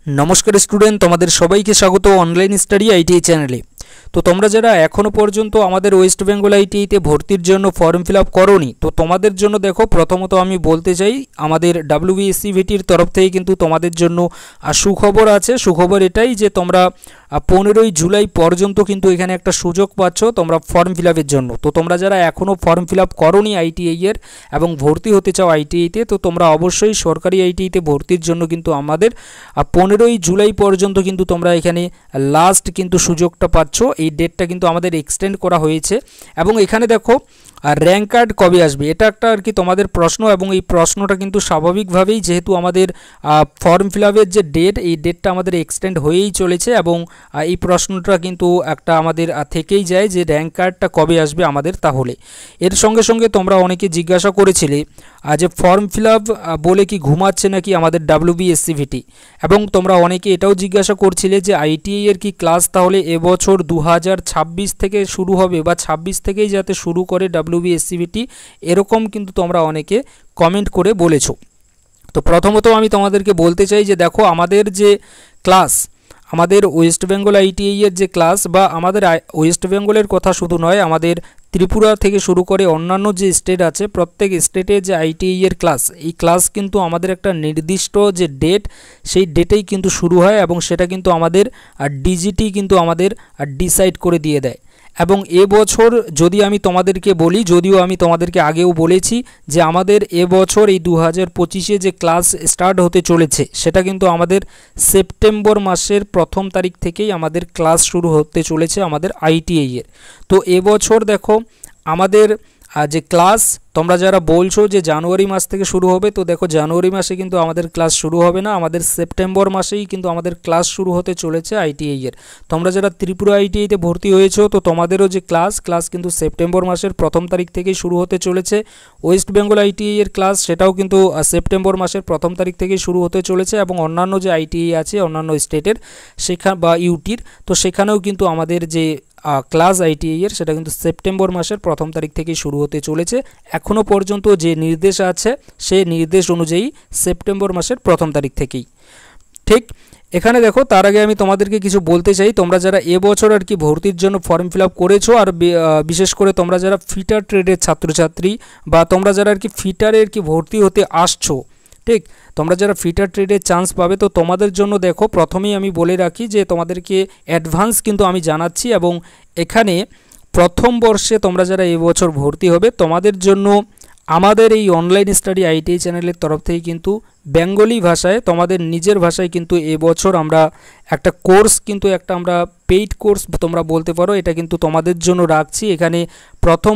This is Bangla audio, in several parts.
नमस्कार स्टूडेंट तुम्हारे सबाइके स्वागत ऑनलाइन स्टाडी आईटीआई चैनले। तो তোমরা যারা এখনো পর্যন্ত আমাদের ওয়েস্ট বেঙ্গল আইটিআইতে ভর্তির জন্য ফর্ম ফিল আপ করোনি তো তোমাদের জন্য দেখো প্রথমত আমি বলতে চাই আমাদের ডব্লিউবিএসসিভিটির তরফ থেকে কিন্তু তোমাদের জন্য সুখবর আছে। সুখবর এটাই যে তোমরা 15ই জুলাই পর্যন্ত কিন্তু এখানে একটা সুযোগ পাচ্ছ তোমরা ফর্ম ফিল আপের জন্য। তো তোমরা যারা এখনো ফর্ম ফিল আপ করোনি আইটিআই এর এবং ভর্তি হতে চাও আইটিআইতে তো তোমরা অবশ্যই সরকারি আইটিআইতে ভর্তির জন্য কিন্তু আমাদের 15ই জুলাই পর্যন্ত কিন্তু তোমরা এখানে লাস্ট কিন্তু সুযোগটা পাচ্ছ। এই ডেটটা কিন্তু আমাদের এক্সটেন্ড করা হয়েছে এবং এখানে দেখো র্যাঙ্ক কার্ড কবে আসবে এটা একটা আর কি তোমাদের প্রশ্ন এবং এই প্রশ্নটা কিন্তু স্বাভাবিকভাবেই যেহেতু আমাদের ফর্ম ফিল আপের যে ডেট এই ডেটটা আমাদের এক্সটেন্ড হয়েই চলেছে এবং এই প্রশ্নটা কিন্তু একটা আমাদের থেকেই যায় যে র্যাঙ্ক কার্ডটা কবে আসবে আমাদের। তাহলে এর সঙ্গে সঙ্গে তোমরা অনেকে জিজ্ঞাসা করেছিলে যে ফর্ম ফিল আপ বলে কি ঘুমাচ্ছে নাকি আমাদের ডব্লিউবিএসসিভিটি এবং তোমরা অনেকে এটাও জিজ্ঞাসা করছিলে যে আইটিআই এর কি ক্লাস তাহলে এবছর 2026 থেকে শুরু হবে বা 26 থেকেই যাতে শুরু করে ডব্লিউবিএসসিভিটি এরকম কিন্তু তোমরা অনেকে কমেন্ট করে বলেছো। তো প্রথমত আমি তোমাদেরকে বলতে চাই যে দেখো আমাদের যে ক্লাস আমাদের ওয়েস্ট বেঙ্গল আইটিআই এর যে ক্লাস বা আমাদের ওয়েস্ট বেঙ্গলের কথা শুধু নয় আমাদের ত্রিপুরা থেকে শুরু করে অন্যান্য যে স্টেট আছে প্রত্যেক স্টেটে যে আইটিআই এর ক্লাস এই ক্লাস কিন্তু আমাদের একটা নির্দিষ্ট যে ডেট সেই ডেটেই কিন্তু শুরু হয় এবং সেটা কিন্তু আমাদের ডিজিটি কিন্তু আমাদের ডিসাইড করে দিয়ে দেয়। এবং এবছর যদি আমি তোমাদেরকে বলি যদিও আমি তোমাদেরকে আগেও বলেছি যে আমাদের এবছর এই 2025-এ যে ক্লাস স্টার্ট হতে চলেছে সেটা কিন্তু আমাদের সেপ্টেম্বর মাসের 1ম তারিখ থেকেই আমাদের ক্লাস শুরু হতে চলেছে আমাদের আইটিআই এর। তো এবছর দেখো আমাদের যে ক্লাস তোমরা যারা বলছো যে জানুয়ারি মাস থেকে শুরু হবে তো দেখো জানুয়ারি মাসে কিন্তু আমাদের ক্লাস শুরু হবে না, আমাদের সেপ্টেম্বর মাসেই কিন্তু আমাদের ক্লাস শুরু হতে চলেছে আইটিআই এর। তোমরা যারা ত্রিপুরা আইটিআইতে ভর্তি হয়েছো তো তোমাদেরও যে ক্লাস কিন্তু সেপ্টেম্বর মাসের 1ম তারিখ থেকেই শুরু হতে চলেছে। ওয়েস্ট বেঙ্গল আইটিআই এর ক্লাস সেটাও কিন্তু সেপ্টেম্বর মাসের 1ম তারিখ থেকেই শুরু হতে চলেছে এবং অন্যান্য যে আইটিআই আছে অন্যান্য স্টেটের সেখানে বা ইউটির তো সেখানেও কিন্তু আমাদের যে ক্লাস আইটিআই এর সেটা কিন্তু সেপ্টেম্বর মাসের 1ম তারিখ থেকেই শুরু হতে চলেছে। এখনও পর্যন্ত যে নির্দেশ আছে সেই নির্দেশ অনুযায়ী সেপ্টেম্বর মাসের 1ম তারিখ থেকেই। ঠিক এখানে দেখো তার আগে আমি তোমাদেরকে কিছু বলতে চাই তোমরা যারা এবছর আর কি ভর্তির জন্য ফর্ম ফিল আপ করেছো আর বিশেষ করে তোমরা যারা ফিটার ট্রেডের ছাত্রছাত্রী বা তোমরা যারা আর কি ফিটারের কি ভর্তি হতে আসছো ঠিক তোমরা যারা ফিটার ট্রেডের চান্স পাবে তো তোমাদের জন্য দেখো প্রথমেই আমি বলে রাখি যে তোমাদেরকে অ্যাডভান্স কিন্তু আমি জানাচ্ছি এবং এখানে প্রথম বর্ষে তোমরা যারা এবছর ভর্তি হবে তোমাদের জন্য আমাদের এই অনলাইন স্টাডি আইটিআই চ্যানেলের তরফ থেকে কিন্তু বেঙ্গলি ভাষায় তোমাদের নিজের ভাষায় কিন্তু এবছর আমরা একটা কোর্স কিন্তু একটা আমরা পেইড কোর্স তোমরা বলতে পারো এটা কিন্তু তোমাদের জন্য রাখছি। এখানে প্রথম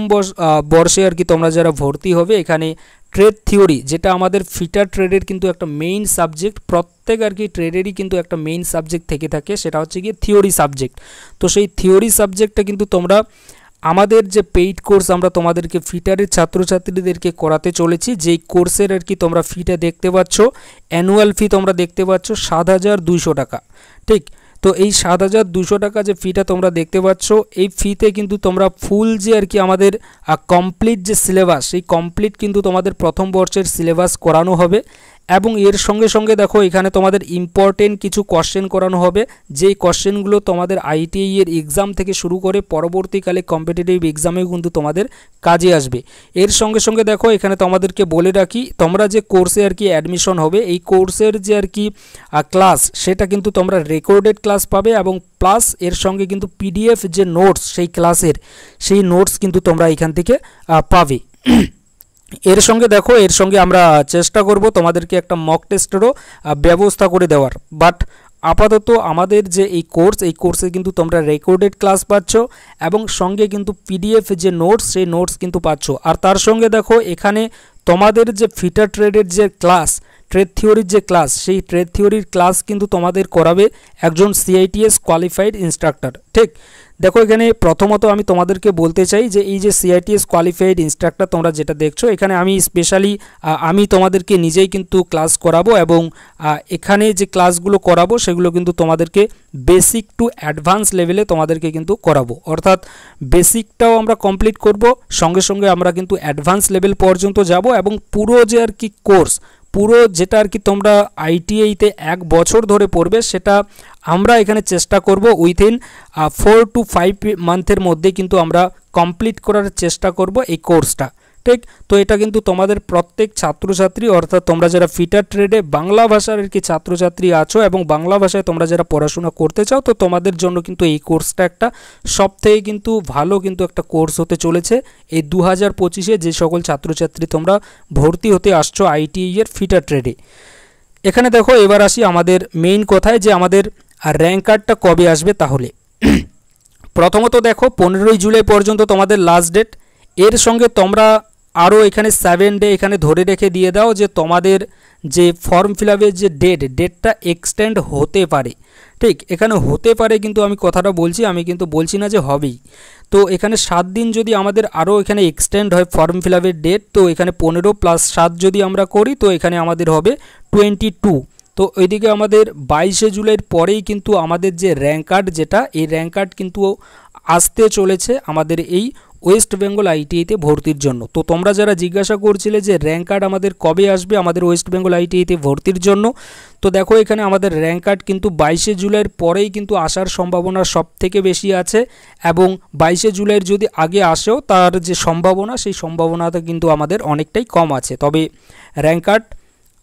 বর্ষে আর কি তোমরা যারা ভর্তি হবে এখানে ট্রেড থিওরি যেটা আমাদের ফিটার ট্রেডের কিন্তু একটা মেইন সাবজেক্ট প্রত্যেক আর কি ট্রেডেরই কিন্তু একটা মেইন সাবজেক্ট থেকে থাকে সেটা হচ্ছে গিয়ে থিওরি সাবজেক্ট। তো সেই থিওরি সাবজেক্টটা কিন্তু তোমরা আমাদের যে পেইড কোর্স আমরা তোমাদেরকে ফিটারের ছাত্রছাত্রীদেরকে করাতে চলেছি যেই কোর্সের আর কি তোমরা ফিটা দেখতে পাচ্ছ অ্যানুয়াল ফি তোমরা দেখতে পাচ্ছ 7,200 টাকা। ঠিক তো এই 7,200 টাকা যে ফিটা তোমরা দেখতে পাচ্ছ এই ফিতে কিন্তু তোমরা ফুল যে আর কি আমাদের কমপ্লিট যে সিলেবাস সেই কমপ্লিট কিন্তু তোমাদের প্রথম বর্ষের সিলেবাস করানো হবে এবং এর সঙ্গে সঙ্গে দেখো এখানে তোমাদের ইম্পর্টেন্ট কিছু কোশ্চেন করানো হবে যেই কোশ্চেনগুলো তোমাদের আইটিআই এর এক্সাম থেকে শুরু করে পরবর্তীকালে কম্পিটিটিভ এক্সামেও কিন্তু তোমাদের কাজে আসবে। এর সঙ্গে সঙ্গে দেখো এখানে তোমাদেরকে বলে রাখি তোমরা যে কোর্সে আর কি অ্যাডমিশন হবে এই কোর্সের যে আর কি ক্লাস সেটা কিন্তু তোমরা রেকর্ডেড ক্লাস পাবে এবং প্লাস এর সঙ্গে কিন্তু পিডিএফ যে নোটস সেই ক্লাসের সেই নোটস কিন্তু তোমরা এখান থেকে পাবে। এর সঙ্গে দেখো এর সঙ্গে আমরা চেষ্টা করব তোমাদেরকে একটা মক টেস্টেরও ব্যবস্থা করে দেওয়ার বাট আপাতত আমাদের যে এই কোর্সে কিন্তু তোমরা রেকর্ডেড ক্লাস পাচ্ছ এবং সঙ্গে কিন্তু পিডিএফ যে নোটস সেই নোটস কিন্তু পাচ্ছ। আর তার সঙ্গে দেখো এখানে তোমাদের যে ফিটার ট্রেডের যে ক্লাস ট্রেড থিওরির যে ক্লাস সেই ট্রেড থিওরির ক্লাস কিন্তু তোমাদের করাবে একজন সিআইটিএস কোয়ালিফাইড ইনস্ট্রাক্টর। ঠিক দেখো এখানে প্রথমত আমি তোমাদেরকে বলতে চাই যে এই যে সিআইটিএস কোয়ালিফাইড ইনস্ট্রাক্টর তোমরা যেটা দেখছো এখানে আমি স্পেশালি আমি তোমাদেরকে নিজেই কিন্তু ক্লাস করাবো এবং এখানে যে ক্লাসগুলো করাবো সেগুলো কিন্তু তোমাদেরকে বেসিক টু অ্যাডভান্স লেভেলে তোমাদেরকে কিন্তু করাবো অর্থাৎ বেসিকটাও আমরা কমপ্লিট করব সঙ্গে সঙ্গে আমরা কিন্তু অ্যাডভান্স লেভেল পর্যন্ত যাব এবং পুরো যে আর কি কোর্স পুরো যেটা আর কি তোমরা আইটিআইতে 1 বছর ধরে পড়বে সেটা আমরা এখানে চেষ্টা করব উইথিন 4 to 5 মান্থের মধ্যে কিন্তু আমরা কমপ্লিট করার চেষ্টা করব এই কোর্সটা, ঠিক। তো এটা কিন্তু তোমাদের প্রত্যেক ছাত্রছাত্রী অর্থাৎ তোমরা যারা ফিটার ট্রেডে বাংলা ভাষার আর কি ছাত্রছাত্রী আছো এবং বাংলা ভাষায় তোমরা যারা পড়াশোনা করতে চাও, তো তোমাদের জন্য কিন্তু এই কোর্সটা একটা সবথেকে কিন্তু ভালো কিন্তু একটা কোর্স হতে চলেছে এই 2025-এ যে সকল ছাত্রছাত্রী তোমরা ভর্তি হতে আসছো আইটিআই এর ফিটার ট্রেডে। এখানে দেখো এবার আসি আমাদের মেইন কথায় যে আমাদের র্যাঙ্ক কার্ডটা কবে আসবে। তাহলে প্রথমত দেখো 15ই জুলাই পর্যন্ত তোমাদের লাস্ট ডেট, এর সঙ্গে তোমরা আরও এখানে 7 ডে এখানে ধরে রেখে দিয়ে দাও যে তোমাদের যে ফর্ম ফিল আপের যে ডেটটা এক্সটেন্ড হতে পারে, ঠিক। এখানে হতে পারে কিন্তু আমি কথাটা বলছি, আমি কিন্তু বলছি না যে হবেই। তো এখানে 7 দিন যদি আমাদের আরও এখানে এক্সটেন্ড হয় ফর্ম ফিল আপের ডেট, তো এখানে 15 + 7 যদি আমরা করি তো এখানে আমাদের হবে 22। তো ওইদিকে আমাদের 22শে জুলাইয়ের পরেই কিন্তু আমাদের যে র্যাঙ্ক কার্ড যেটা, এই র্যাঙ্ক কার্ড কিন্তু আসতে চলেছে আমাদের এই ওয়েস্ট বেঙ্গল আইটিআইতে ভর্তির জন্য। তো তোমরা যারা জিজ্ঞাসা করছিলে যে র্যাঙ্ক কার্ড আমাদের কবে আসবে আমাদের ওয়েস্ট বেঙ্গল আইটিআইতে ভর্তির জন্য, তো দেখো এখানে আমাদের র্যাঙ্ক কার্ড কিন্তু 22শে জুলাইয়ের পরেই কিন্তু আসার সম্ভাবনা সবথেকে বেশি আছে, এবং 22শে জুলাইয়ের যদি আগে আসেও তার যে সম্ভাবনা সেই সম্ভাবনাটা কিন্তু আমাদের অনেকটাই কম আছে। তবে র্যাঙ্ক কার্ড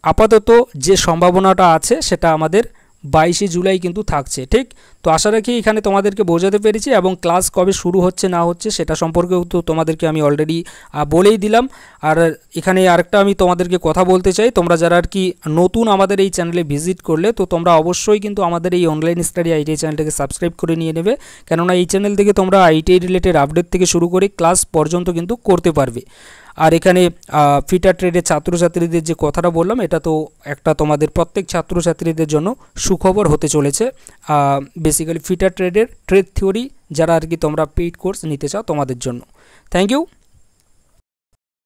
আপাতত যে সম্ভাবনাটা আছে সেটা আমাদের 22শে জুলাই কিন্তু থাকছে, ঠিক। তো আশা রাখি এখানে তোমাদেরকে বোঝাতে পেরেছি, এবং ক্লাস কবে শুরু হচ্ছে না হচ্ছে সেটা সম্পর্কেও তো তোমাদেরকে আমি অলরেডি বলেই দিলাম। আর এখানে আরেকটা আমি তোমাদেরকে কথা বলতে চাই, তোমরা যারা আর কি নতুন আমাদের এই চ্যানেলে ভিজিট করলে তো তোমরা অবশ্যই কিন্তু আমাদের এই অনলাইন স্টাডি আইটিআই চ্যানেলটাকে সাবস্ক্রাইব করে নিয়ে নেবে, কেননা এই চ্যানেল থেকে তোমরা আইটিআই রিলেটেড আপডেট থেকে শুরু করে ক্লাস পর্যন্ত কিন্তু করতে পারবে। আর এখানে ফিটার ট্রেডের ছাত্রছাত্রীদের যে কথাটা বললাম এটা তো একটা তোমাদের প্রত্যেক ছাত্রছাত্রীদের জন্য সুখবর হতে চলেছে। বেসিক্যালি ফিটার ট্রেডের ট্রেড থিওরি যারা আর কি তোমরা পেইড কোর্স নিতে চাও তোমাদের জন্য। Thank you.